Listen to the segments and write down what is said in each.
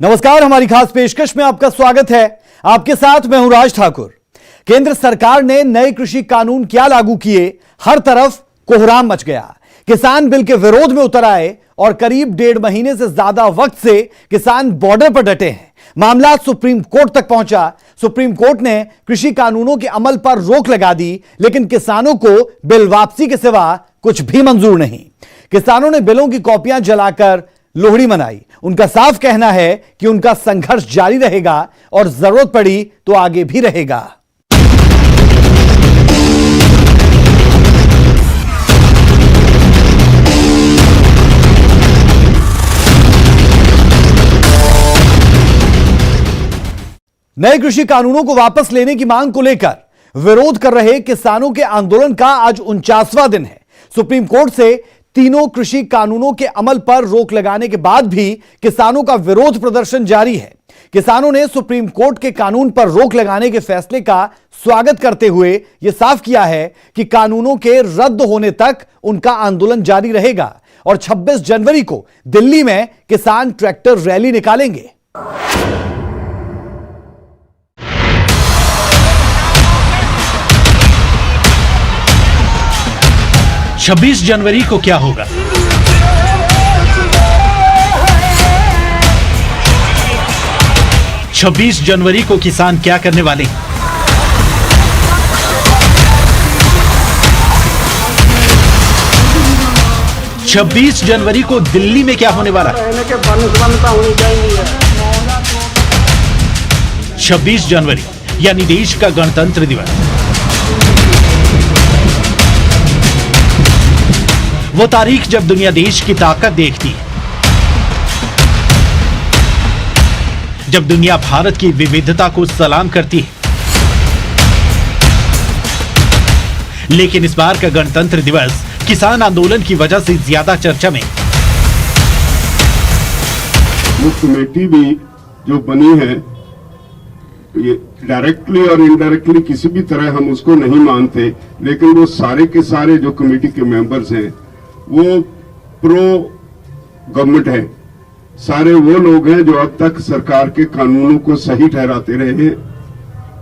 नमस्कार, हमारी खास पेशकश में आपका स्वागत है। आपके साथ मैं हूं राज ठाकुर। केंद्र सरकार ने नए कृषि कानून क्या लागू किए, हर तरफ कोहराम मच गया। किसान बिल के विरोध में उतर आए और करीब 1.5 महीने से ज्यादा वक्त से किसान बॉर्डर पर डटे हैं। मामला सुप्रीम कोर्ट तक पहुंचा। सुप्रीम कोर्ट ने कृषि कानूनों के अमल पर रोक लगा दी, लेकिन किसानों को बिल वापसी के सिवा कुछ भी मंजूर नहीं। किसानों ने बिलों की कॉपियां जलाकर लोहड़ी मनाई। उनका साफ कहना है कि उनका संघर्ष जारी रहेगा और जरूरत पड़ी तो आगे भी रहेगा। नए कृषि कानूनों को वापस लेने की मांग को लेकर विरोध कर रहे किसानों के आंदोलन का आज 49वां दिन है। सुप्रीम कोर्ट से तीनों कृषि कानूनों के अमल पर रोक लगाने के बाद भी किसानों का विरोध प्रदर्शन जारी है। किसानों ने सुप्रीम कोर्ट के कानून पर रोक लगाने के फैसले का स्वागत करते हुए यह साफ किया है कि कानूनों के रद्द होने तक उनका आंदोलन जारी रहेगा और 26 जनवरी को दिल्ली में किसान ट्रैक्टर रैली निकालेंगे। 26 जनवरी को क्या होगा? छब्बीस जनवरी को किसान क्या करने वाले? छब्बीस जनवरी को दिल्ली में क्या होने वाला? 26 जनवरी यानी देश का गणतंत्र दिवस। वो तारीख जब दुनिया देश की ताकत देखती है, जब दुनिया भारत की विविधता को सलाम करती है। लेकिन इस बार का गणतंत्र दिवस किसान आंदोलन की वजह से ज्यादा चर्चा में। वो कमेटी भी जो बनी है, ये डायरेक्टली और इनडायरेक्टली किसी भी तरह हम उसको नहीं मानते, लेकिन वो सारे के सारे जो कमेटी के मेंबर्स हैं वो प्रो गवर्नमेंट है। सारे वो लोग हैं जो अब तक सरकार के कानूनों को सही ठहराते रहे हैं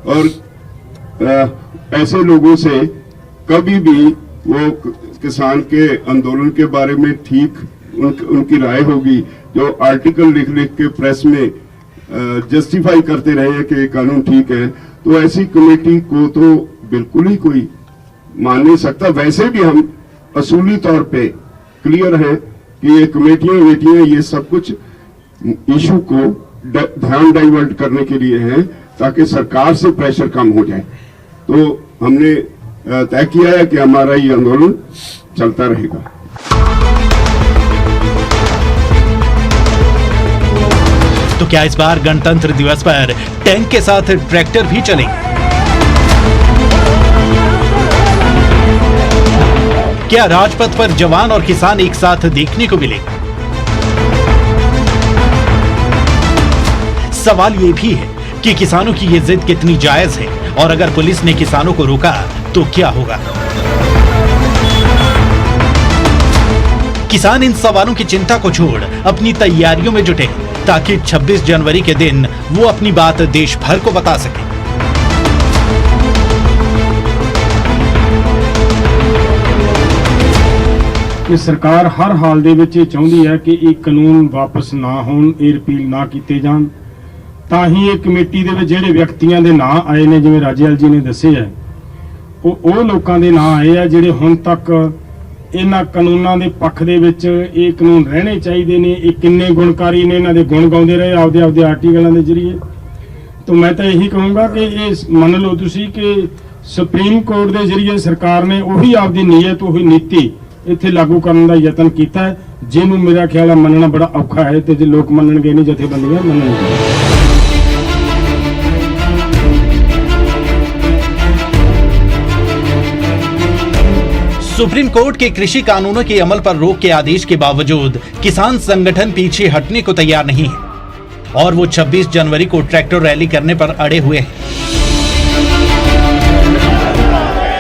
और ऐसे लोगों से कभी भी वो किसान के आंदोलन के बारे में ठीक उनकी राय होगी जो आर्टिकल लिख लिख के प्रेस में जस्टिफाई करते रहे हैं कि ये कानून ठीक है, तो ऐसी कमेटी को तो बिल्कुल ही कोई मान नहीं सकता। वैसे भी हम असूली तौर पे क्लियर है कि ये कमेटियां ये सब कुछ इशू को ध्यान डाइवर्ट करने के लिए है ताकि सरकार से प्रेशर कम हो जाए। तो हमने तय किया है कि हमारा ये आंदोलन चलता रहेगा। तो क्या इस बार गणतंत्र दिवस पर टैंक के साथ ट्रैक्टर भी चलेंगे? क्या राजपथ पर जवान और किसान एक साथ देखने को मिले? सवाल यह भी है कि किसानों की ये जिद कितनी जायज है और अगर पुलिस ने किसानों को रोका तो क्या होगा? किसान इन सवालों की चिंता को छोड़ अपनी तैयारियों में जुटे ताकि 26 जनवरी के दिन वो अपनी बात देश भर को बता सके। कि सरकार हर हाल दे विच चाहुंदी है कि ये कानून वापस ना होण, ये रिपील ना कीते जाण। तां ही ये कमेटी दे विच जिहड़े व्यक्तियां दे नां आए ने, जिवें राजेवाल जी ने दस्से है, ਉਹ ਲੋਕਾਂ ਦੇ ਨਾਂ ਆਏ ਆ ਜਿਹੜੇ ਹੁਣ ਤੱਕ ਇਹਨਾਂ ਕਾਨੂੰਨਾਂ ਦੇ ਪੱਖ ਦੇ ਵਿੱਚ ਇਹ ਕਾਨੂੰਨ ਰਹਿਣੇ ਚਾਹੀਦੇ ਨੇ। ਇਹ ਕਿੰਨੇ ਗੁਣਕਾਰੀ ਨੇ, ਇਹਨਾਂ ਦੇ ਗੁਣ ਗਾਉਂਦੇ ਰਹੇ ਆਪਦੇ ਆਰਟੀਕਲਾਂ ਦੇ ਜ਼ਰੀਏ। तो मैं तो यही कहूँगा कि ये मन लो तुसी कि सुप्रीम कोर्ट के जरिए सरकार ने वही आपकी नीयत, वही नीति इत्थे लागू करने का यतन किया है, जिन्हों मेरा ख्याल है मनना बड़ा औखा है। तो जो लोग मनणगे नहीं, जथेबंदियां मनणगे। सुप्रीम कोर्ट के कृषि कानूनों के अमल पर रोक के आदेश के बावजूद किसान संगठन पीछे हटने को तैयार नहीं है और वो 26 जनवरी को ट्रैक्टर रैली करने पर अड़े हुए हैं।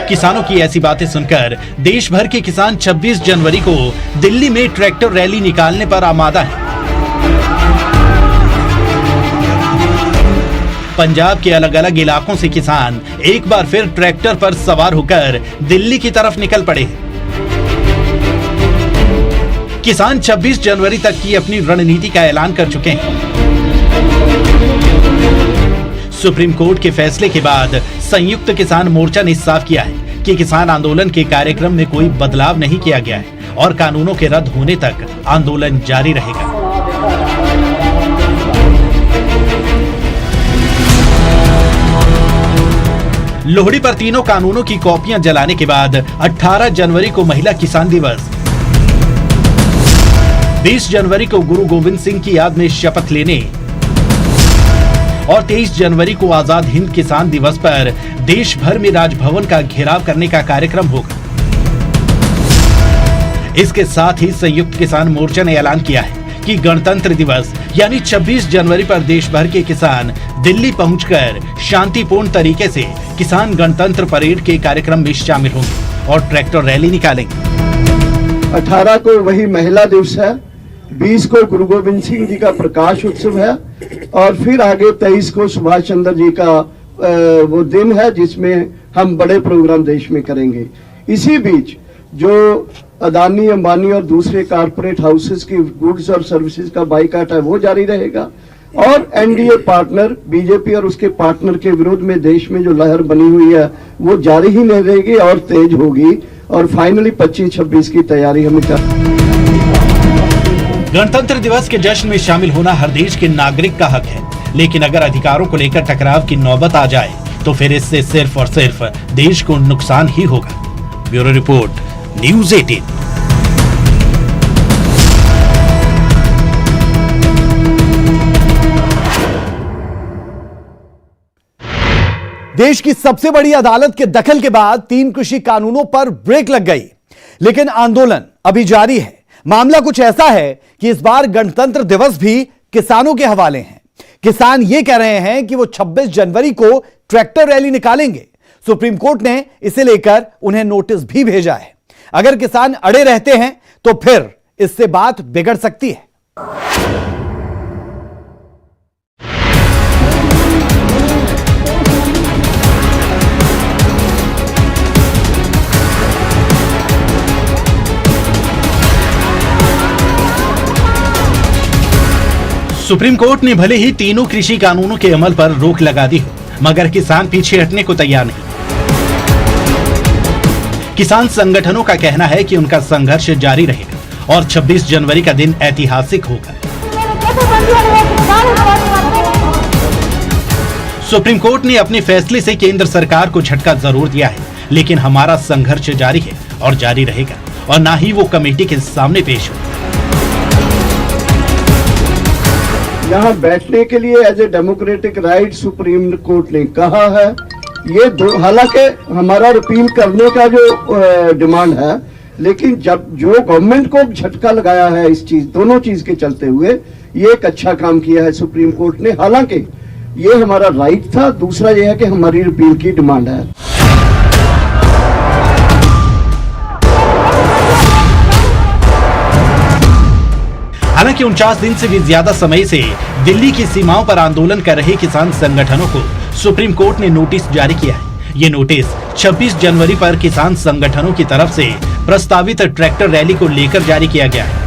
किसानों की ऐसी बातें सुनकर देश भर के किसान 26 जनवरी को दिल्ली में ट्रैक्टर रैली निकालने पर आमादा हैं। पंजाब के अलग अलग इलाकों से किसान एक बार फिर ट्रैक्टर पर सवार होकर दिल्ली की तरफ निकल पड़े हैं। किसान 26 जनवरी तक की अपनी रणनीति का ऐलान कर चुके हैं। सुप्रीम कोर्ट के फैसले के बाद संयुक्त किसान मोर्चा ने साफ किया है कि किसान आंदोलन के कार्यक्रम में कोई बदलाव नहीं किया गया है और कानूनों के रद्द होने तक आंदोलन जारी रहेगा। लोहड़ी पर तीनों कानूनों की कॉपियां जलाने के बाद 18 जनवरी को महिला किसान दिवस, 20 जनवरी को गुरु गोविंद सिंह की याद में शपथ लेने और 23 जनवरी को आजाद हिंद किसान दिवस पर देश भर में राजभवन का घेराव करने का कार्यक्रम होगा। इसके साथ ही संयुक्त किसान मोर्चा ने ऐलान किया है कि गणतंत्र दिवस यानी 26 जनवरी पर देश भर के किसान दिल्ली पहुंचकर शांतिपूर्ण तरीके से किसान गणतंत्र परेड के कार्यक्रम में शामिल होंगे और ट्रैक्टर रैली निकालेंगे। 18 को वही महिला दिवस है, 20 को गुरु गोविंद सिंह जी का प्रकाश उत्सव है और फिर आगे 23 को सुभाष चंद्र जी का वो दिन है जिसमें हम बड़े प्रोग्राम देश में करेंगे। इसी बीच जो अदानी, अंबानी और दूसरे कारपोरेट हाउसेस की गुड्स और सर्विसेज का बाइकाट है वो जारी रहेगा और एनडीए पार्टनर बीजेपी और उसके पार्टनर के विरोध में देश में जो लहर बनी हुई है वो जारी ही नहीं रहेगी और तेज होगी और फाइनली 25-26 की तैयारी हमें कर। गणतंत्र दिवस के जश्न में शामिल होना हर देश के नागरिक का हक है, लेकिन अगर अधिकारों को लेकर टकराव की नौबत आ जाए तो फिर इससे सिर्फ और सिर्फ देश को नुकसान ही होगा। Bureau report, news 18। देश की सबसे बड़ी अदालत के दखल के बाद 3 कृषि कानूनों पर ब्रेक लग गई, लेकिन आंदोलन अभी जारी है। मामला कुछ ऐसा है कि इस बार गणतंत्र दिवस भी किसानों के हवाले है। किसान ये कह रहे हैं कि वो 26 जनवरी को ट्रैक्टर रैली निकालेंगे। सुप्रीम कोर्ट ने इसे लेकर उन्हें नोटिस भी भेजा है। अगर किसान अड़े रहते हैं तो फिर इससे बात बिगड़ सकती है। सुप्रीम कोर्ट ने भले ही तीनों कृषि कानूनों के अमल पर रोक लगा दी हो, मगर किसान पीछे हटने को तैयार नहीं। किसान संगठनों का कहना है कि उनका संघर्ष जारी रहेगा और 26 जनवरी का दिन ऐतिहासिक होगा। सुप्रीम कोर्ट ने अपने फैसले से केंद्र सरकार को झटका जरूर दिया है, लेकिन हमारा संघर्ष जारी है और जारी रहेगा और ना ही वो कमेटी के सामने पेश हो। यहाँ बैठने के लिए as a democratic right Supreme Court ने कहा है। ये हालांकि हमारा रिपील करने का जो डिमांड है, लेकिन जब जो गवर्नमेंट को झटका लगाया है इस चीज दोनों चीज के चलते हुए, ये एक अच्छा काम किया है सुप्रीम कोर्ट ने। हालांकि ये हमारा राइट था। दूसरा ये है कि हमारी रिपील की डिमांड है। हालांकि 49 दिन से भी ज्यादा समय से दिल्ली की सीमाओं पर आंदोलन कर रहे किसान संगठनों को सुप्रीम कोर्ट ने नोटिस जारी किया है। ये नोटिस 26 जनवरी पर किसान संगठनों की तरफ से प्रस्तावित ट्रैक्टर रैली को लेकर जारी किया गया है।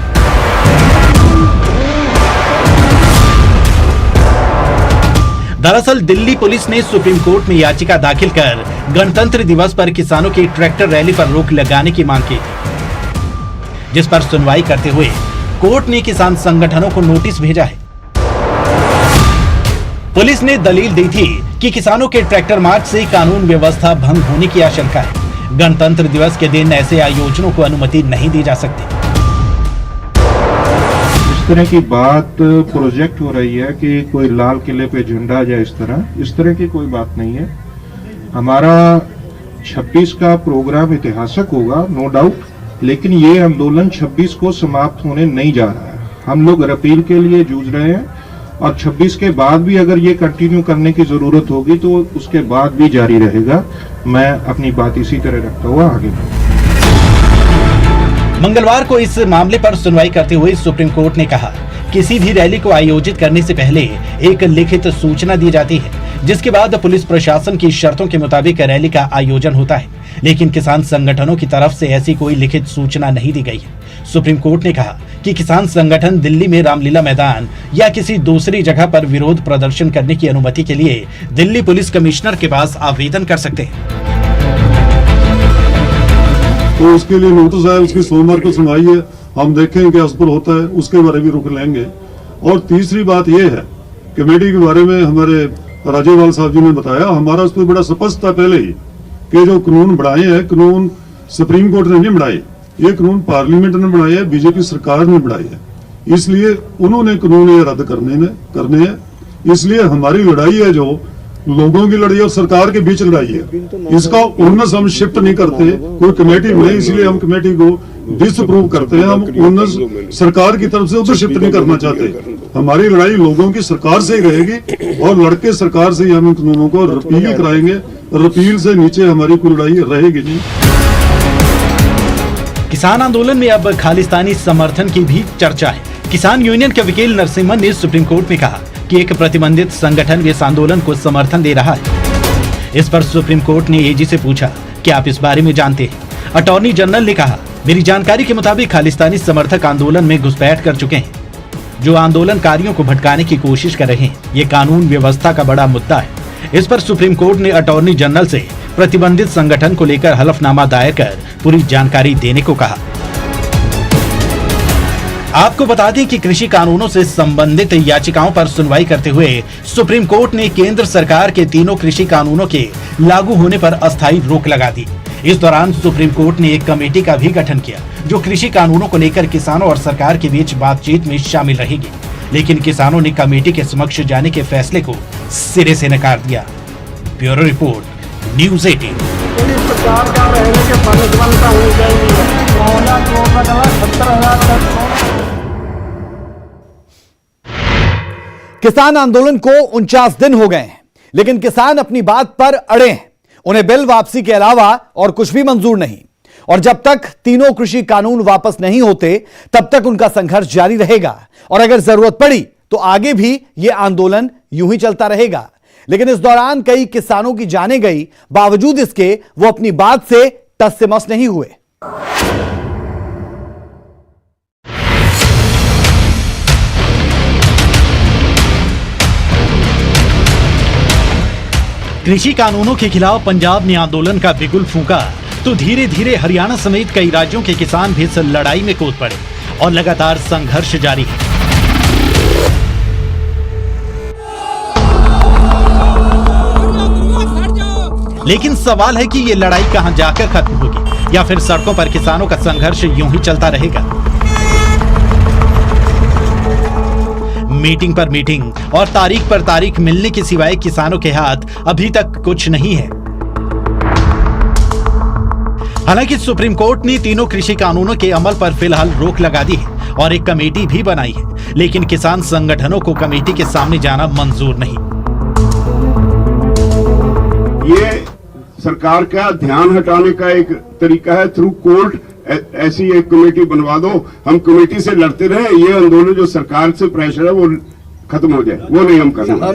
दरअसल दिल्ली पुलिस ने सुप्रीम कोर्ट में याचिका दाखिल कर गणतंत्र दिवस पर किसानों की ट्रैक्टर रैली पर रोक लगाने की मांग की थी, जिस पर सुनवाई करते हुए कोर्ट ने किसान संगठनों को नोटिस भेजा है। पुलिस ने दलील दी थी कि किसानों के ट्रैक्टर मार्च से कानून व्यवस्था भंग होने की आशंका है। गणतंत्र दिवस के दिन ऐसे आयोजनों को अनुमति नहीं दी जा सकती। इस तरह की बात प्रोजेक्ट हो रही है कि कोई लाल किले पे झंडा या इस तरह की कोई बात नहीं है। हमारा 26 का प्रोग्राम ऐतिहासिक होगा, नो डाउट, लेकिन ये आंदोलन 26 को समाप्त होने नहीं जा रहा है। हम लोग अपील के लिए जूझ रहे हैं और 26 के बाद भी अगर ये कंटिन्यू करने की जरूरत होगी तो उसके बाद भी जारी रहेगा। मैं अपनी बात इसी तरह रखता हुआ आगे। मंगलवार को इस मामले पर सुनवाई करते हुए सुप्रीम कोर्ट ने कहा किसी भी रैली को आयोजित करने से पहले एक लिखित सूचना दी जाती है, जिसके बाद पुलिस प्रशासन की शर्तों के मुताबिक रैली का आयोजन होता है। लेकिन किसान संगठनों की तरफ से ऐसी कोई लिखित सूचना नहीं दी गई है। सुप्रीम कोर्ट ने कहा कि किसान संगठन दिल्ली में रामलीला मैदान या किसी दूसरी जगह पर विरोध प्रदर्शन करने की अनुमति के लिए दिल्ली पुलिस कमिश्नर के पास आवेदन कर सकते हैं। तो उसके लिए नोटिस आया, उसकी सोमवार को सुनवाई है, हम देखेंगे क्या उस पर होता है, उसके बारे में रुक लेंगे। और तीसरी बात यह है, कमेटी के बारे में हमारे राजेवाल साहब जी ने बताया, हमारा उस पर बड़ा स्पष्ट था पहले ही कि जो कानून बढ़ाए हैं, कानून सुप्रीम कोर्ट ने नहीं बढ़ाए, ये कानून पार्लियामेंट ने बढ़ाए हैं, बीजेपी सरकार ने बढ़ाए हैं, इसलिए उन्होंने कानून ये रद्द करने हैं। इसलिए हमारी लड़ाई है जो लोगों की लड़ाई और सरकार के बीच लड़ाई है, इसका उन्नस हम शिफ्ट नहीं करते। कोई कमेटी में, इसलिए हम कमेटी को डिसअप्रूव करते हैं। हम उन्नस सरकार की तरफ से उधर शिफ्ट नहीं करना चाहते। हमारी लड़ाई लोगों की सरकार से ही रहेगी और लड़के सरकार से ही हम इन कानूनों को रिपील कराएंगे। रिपील से नीचे हमारी कोई लड़ाई रहेगी नहीं। किसान आंदोलन में अब खालिस्तानी समर्थन की भी चर्चा है। किसान यूनियन के वकील नरसिम्हन ने सुप्रीम कोर्ट में कहा कि एक प्रतिबंधित संगठन इस आंदोलन को समर्थन दे रहा है। इस पर सुप्रीम कोर्ट ने एजी से पूछा कि आप इस बारे में जानते हैं। अटॉर्नी जनरल ने कहा, मेरी जानकारी के मुताबिक खालिस्तानी समर्थक आंदोलन में घुसपैठ कर चुके हैं, जो आंदोलनकारियों को भटकाने की कोशिश कर रहे हैं। ये कानून व्यवस्था का बड़ा मुद्दा है। इस पर सुप्रीम कोर्ट ने अटॉर्नी जनरल से प्रतिबंधित संगठन को लेकर हलफनामा दायर कर पूरी जानकारी देने को कहा। आपको बता दें कि कृषि कानूनों से संबंधित याचिकाओं पर सुनवाई करते हुए सुप्रीम कोर्ट ने केंद्र सरकार के तीनों कृषि कानूनों के लागू होने पर अस्थायी रोक लगा दी। इस दौरान सुप्रीम कोर्ट ने एक कमेटी का भी गठन किया, जो कृषि कानूनों को लेकर किसानों और सरकार के बीच बातचीत में शामिल रहेगी। लेकिन किसानों ने कमेटी के समक्ष जाने के फैसले को सिरे से नकार दिया। Bureau report, news 18। किसान आंदोलन को 49 दिन हो गए हैं, लेकिन किसान अपनी बात पर अड़े हैं। उन्हें बिल वापसी के अलावा और कुछ भी मंजूर नहीं। और जब तक तीनों कृषि कानून वापस नहीं होते, तब तक उनका संघर्ष जारी रहेगा। और अगर जरूरत पड़ी तो आगे भी यह आंदोलन यूं ही चलता रहेगा। लेकिन इस दौरान कई किसानों की जाने गई, बावजूद इसके वो अपनी बात से टस से मस नहीं हुए। कृषि कानूनों के खिलाफ पंजाब ने आंदोलन का बिगुल फूंका तो धीरे धीरे हरियाणा समेत कई राज्यों के किसान भी इस लड़ाई में कूद पड़े और लगातार संघर्ष जारी है। लेकिन सवाल है कि ये लड़ाई कहां जाकर खत्म होगी या फिर सड़कों पर किसानों का संघर्ष यूं ही चलता रहेगा। मीटिंग पर मीटिंग और तारीख पर तारीख मिलने के सिवाय किसानों के हाथ अभी तक कुछ नहीं है। हालांकि सुप्रीम कोर्ट ने तीनों कृषि कानूनों के अमल पर फिलहाल रोक लगा दी है और एक कमेटी भी बनाई है, लेकिन किसान संगठनों को कमेटी के सामने जाना मंजूर नहीं। ये सरकार का ध्यान हटाने का एक तरीका है, थ्रू कोर्ट ऐसी एक कमेटी बनवा दो, हम कमेटी से लड़ते रहे, ये आंदोलन जो सरकार से प्रेशर है वो खत्म हो जाए, वो नहीं हम करना।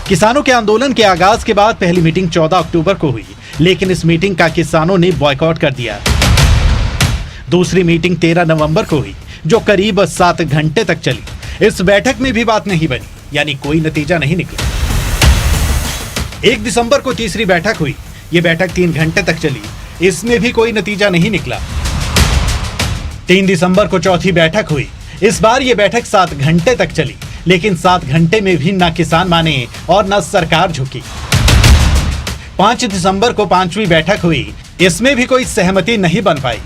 किसानों के आंदोलन के आगाज के बाद पहली मीटिंग 14 अक्टूबर को हुई, लेकिन इस मीटिंग का किसानों ने बॉयकॉट कर दिया। दूसरी मीटिंग 13 नवंबर को हुई, जो करीब 7 घंटे तक चली। इस बैठक में भी बात नहीं बनी, यानी कोई नतीजा नहीं निकला। 1 दिसंबर को तीसरी बैठक हुई, ये बैठक 3 घंटे तक चली, इसमें भी कोई नतीजा नहीं निकला। 3 दिसंबर को चौथी बैठक हुई, इस बार ये बैठक 7 घंटे तक चली, लेकिन 7 घंटे में भी ना किसान माने और ना सरकार झुकी। 5 दिसंबर को 5वीं बैठक हुई, इसमें भी कोई सहमति नहीं बन पाई।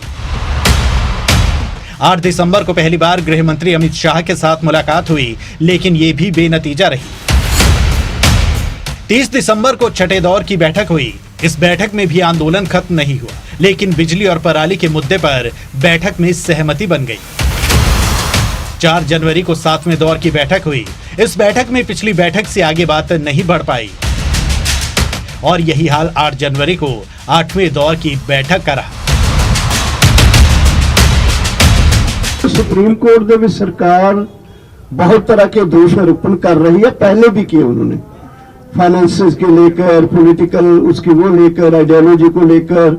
8 दिसंबर को पहली बार गृह मंत्री अमित शाह के साथ मुलाकात हुई, लेकिन ये भी बेनतीजा रही। 30 दिसंबर को छठे दौर की बैठक हुई, इस बैठक में भी आंदोलन खत्म नहीं हुआ, लेकिन बिजली और पराली के मुद्दे पर बैठक में सहमति बन गई। 4 जनवरी को 7वें दौर की बैठक हुई, इस बैठक में पिछली बैठक से आगे बात नहीं बढ़ पाई और यही हाल 8 जनवरी को 8वें दौर की बैठक का रहा। सुप्रीम कोर्ट दे विच सरकार बहुत तरह के दोष आरोपण कर रही है, पहले भी किए उन्होंने, फाइनेंसेस के लेकर, पॉलिटिकल उसकी वो लेकर, आइडियोलॉजी को लेकर।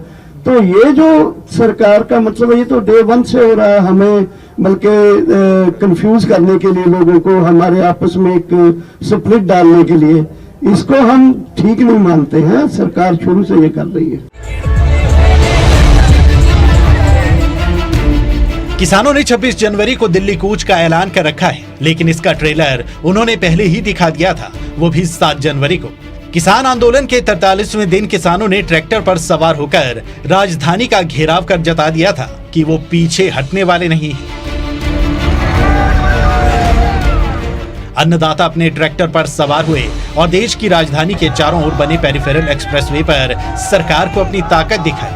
तो ये जो सरकार का मतलब है, ये तो डे वन से हो रहा है, हमें बल्कि कंफ्यूज करने के लिए, लोगों को हमारे आपस में एक स्प्लिट डालने के लिए, इसको हम ठीक नहीं मानते हैं। सरकार शुरू से ये कर रही है। किसानों ने 26 जनवरी को दिल्ली कूच का ऐलान कर रखा है, लेकिन इसका ट्रेलर उन्होंने पहले ही दिखा दिया था, वो भी 7 जनवरी को। किसान आंदोलन के 43वें दिन किसानों ने ट्रैक्टर पर सवार होकर राजधानी का घेराव कर जता दिया था कि वो पीछे हटने वाले नहीं हैं। अन्नदाता अपने ट्रैक्टर पर सवार हुए और देश की राजधानी के चारों ओर बने पेरिफेरल एक्सप्रेसवे पर सरकार को अपनी ताकत दिखाई।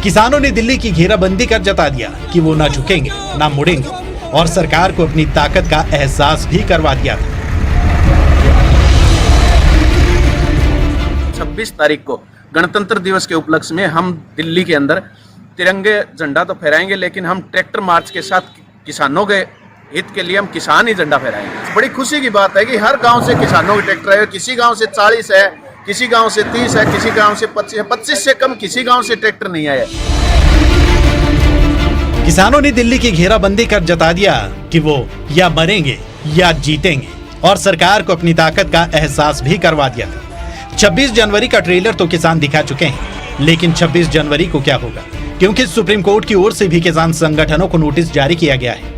किसानों ने दिल्ली की घेराबंदी कर जता दिया कि वो ना झुकेंगे, ना मुड़ेंगे और सरकार को अपनी ताकत का एहसास भी करवा दिया था। 26 तारीख को गणतंत्र दिवस के उपलक्ष्य में हम दिल्ली के अंदर तिरंगे झंडा तो फहराएंगे, लेकिन हम ट्रैक्टर मार्च के साथ किसानों के हित के लिए हम किसान ही झंडा फहराएंगे। बड़ी खुशी की बात है कि हर गांव से किसानों के ट्रैक्टर है। किसी गांव से 40 है, किसी गांव से 30 है, किसी गांव से 25 है, 25 से कम किसी गांव से ट्रैक्टर नहीं आया। किसानों ने दिल्ली की घेराबंदी कर जता दिया कि वो या मरेंगे या जीतेंगे और सरकार को अपनी ताकत का एहसास भी करवा दिया था। 26 जनवरी का ट्रेलर तो किसान दिखा चुके हैं, लेकिन 26 जनवरी को क्या होगा, क्योंकि सुप्रीम कोर्ट की ओर से भी किसान संगठनों को नोटिस जारी किया गया है।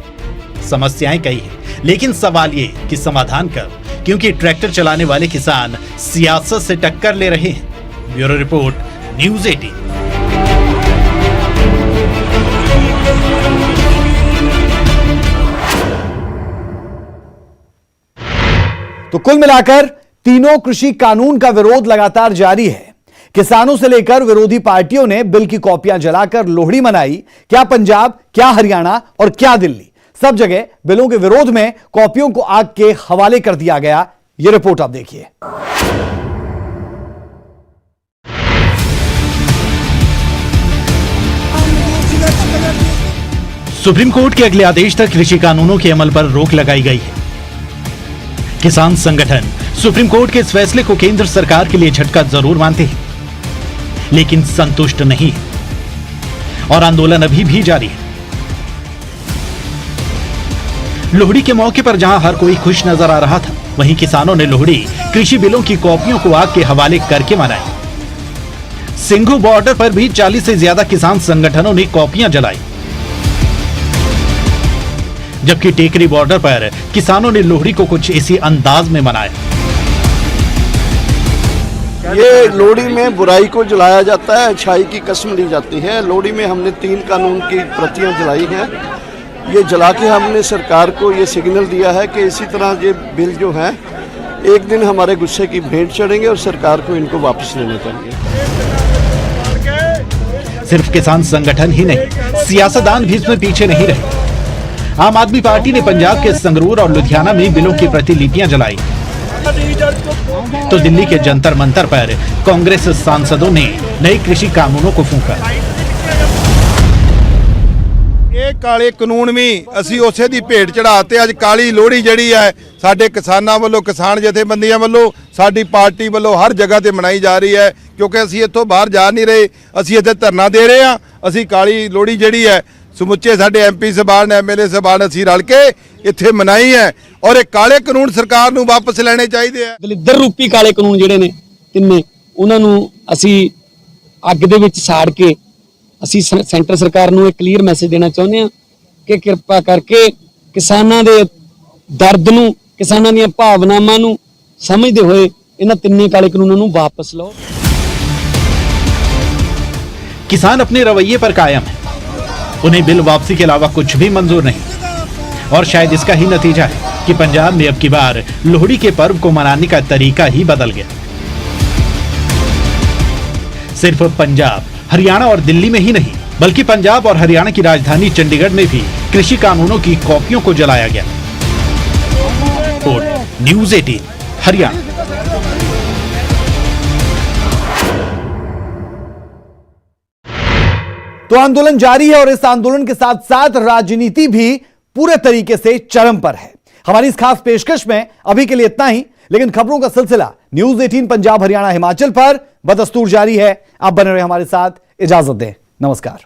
समस्याएं कई हैं, लेकिन सवाल ये कि समाधान कब, क्योंकि ट्रैक्टर चलाने वाले किसान सियासत से टक्कर ले रहे हैं। Bureau report, news 18। तो कुल मिलाकर तीनों कृषि कानून का विरोध लगातार जारी है। किसानों से लेकर विरोधी पार्टियों ने बिल की कॉपियां जलाकर लोहड़ी मनाई। क्या पंजाब, क्या हरियाणा और क्या दिल्ली, सब जगह बिलों के विरोध में कॉपियों को आग के हवाले कर दिया गया। यह रिपोर्ट आप देखिए। सुप्रीम कोर्ट के अगले आदेश तक कृषि कानूनों के अमल पर रोक लगाई गई है। किसान संगठन सुप्रीम कोर्ट के इस फैसले को केंद्र सरकार के लिए झटका जरूर मानते हैं, लेकिन संतुष्ट नहीं है और आंदोलन अभी भी जारी है। लोहड़ी के मौके पर जहां हर कोई खुश नजर आ रहा था, वहीं किसानों ने लोहड़ी कृषि बिलों की कॉपियों को आग के हवाले करके मनाई। सिंघू बॉर्डर पर भी 40 से ज्यादा किसान संगठनों ने कॉपियां जलाई, जबकि टेकरी बॉर्डर पर किसानों ने लोहड़ी को कुछ इसी अंदाज में मनाया। ये लोहड़ी में बुराई को जलाया जाता है, अच्छाई की कसम ली जाती है। लोहड़ी में हमने 3 कानून की प्रतियां जलाई हैं। ये जला के हमने सरकार को ये सिग्नल दिया है कि इसी तरह ये बिल जो है एक दिन हमारे गुस्से की भेंट चढ़ेंगे और सरकार को इनको वापस लेना चाहिए। सिर्फ किसान संगठन ही नहीं, सियासतदान भी इसमें पीछे नहीं रहे। आम आदमी पार्टी ने पंजाब के संगरूर और लुधियाना में बिलों की प्रतिलिपियां जलाई, तो दिल्ली के जंतर मंतर पर कांग्रेस सांसदों ने नए कृषि कानूनों को फूंका। ਇਹ ਕਾਲੇ ਕਾਨੂੰਨ ਵੀ ਅਸੀਂ ਉਸੇ ਦੀ ਭੇਟ ਚੜਾਤੇ। ਅੱਜ ਕਾਲੀ ਲੋਹੜੀ ਜਿਹੜੀ ਹੈ ਸਾਡੇ ਕਿਸਾਨਾਂ ਵੱਲੋਂ, ਕਿਸਾਨ ਜਥੇਬੰਦੀਆਂ ਵੱਲੋਂ, ਸਾਡੀ ਪਾਰਟੀ ਵੱਲੋਂ ਹਰ ਜਗ੍ਹਾ ਤੇ ਮਨਾਈ ਜਾ ਰਹੀ ਹੈ, ਕਿਉਂਕਿ ਅਸੀਂ ਇੱਥੋਂ ਬਾਹਰ ਜਾ ਨਹੀਂ ਰਹੇ। ਅਸੀਂ ਇੱਥੇ ਧਰਨਾ ਦੇ ਰਹੇ ਹਾਂ। ਅਸੀਂ ਕਾਲੀ ਲੋਹੜੀ ਜਿਹੜੀ ਹੈ ਸਮੁੱਚੇ ਸਾਡੇ ਐਮਪੀ ਸਾਹਿਬਾਨ, ਐਮਐਲਏ ਸਾਹਿਬਾਨ ਅਸੀਂ ਰਲ ਕੇ ਇੱਥੇ ਮਨਾਈ ਹੈ ਔਰ ਇਹ ਕਾਲੇ ਕਾਨੂੰਨ ਸਰਕਾਰ ਨੂੰ ਵਾਪਸ ਲੈਣੇ ਚਾਹੀਦੇ ਆ। ਦਲਿੱਦਰ ਰੂਪੀ ਕਾਲੇ ਕਾਨੂੰਨ ਜਿਹੜੇ ਨੇ ਤਿੰਨੇ, ਉਹਨਾਂ ਨੂੰ ਅਸੀਂ ਅੱਗ ਦੇ ਵਿੱਚ ਸਾੜ ਕੇ ਅਸੀਂ ਸੈਂਟਰ ਸਰਕਾਰ ਨੂੰ ਇੱਕ ਕਲੀਅਰ ਮੈਸੇਜ ਦੇਣਾ ਚਾਹੁੰਦੇ ਹਾਂ ਕਿ ਕਿਰਪਾ ਕਰਕੇ ਕਿਸਾਨਾਂ ਦੇ ਦਰਦ ਨੂੰ, ਕਿਸਾਨਾਂ ਦੀਆਂ ਭਾਵਨਾਵਾਂ ਨੂੰ ਸਮਝਦੇ ਹੋਏ ਇਹਨਾਂ ਤਿੰਨੇ ਕਾਲੇ ਕਾਨੂੰਨਾਂ ਨੂੰ ਵਾਪਸ ਲਓ। किसान अपने रवैये पर कायम है, उन्हें बिल वापसी के अलावा कुछ भी मंजूर नहीं, और शायद इसका ही नतीजा है कि पंजाब में अब की बार लोहड़ी के पर्व को मनाने का तरीका ही बदल गया। सिर्फ पंजाब, हरियाणा और दिल्ली में ही नहीं, बल्कि पंजाब और हरियाणा की राजधानी चंडीगढ़ में भी कृषि कानूनों की कॉपियों को जलाया गया। न्यूज़ 18 हरियाणा। तो आंदोलन जारी है और इस आंदोलन के साथ साथ राजनीति भी पूरे तरीके से चरम पर है। हमारी इस खास पेशकश में अभी के लिए इतना ही, लेकिन खबरों का सिलसिला न्यूज 18 पंजाब हरियाणा हिमाचल पर बदस्तूर जारी है। आप बने रहे हमारे साथ, इजाजत दें, नमस्कार।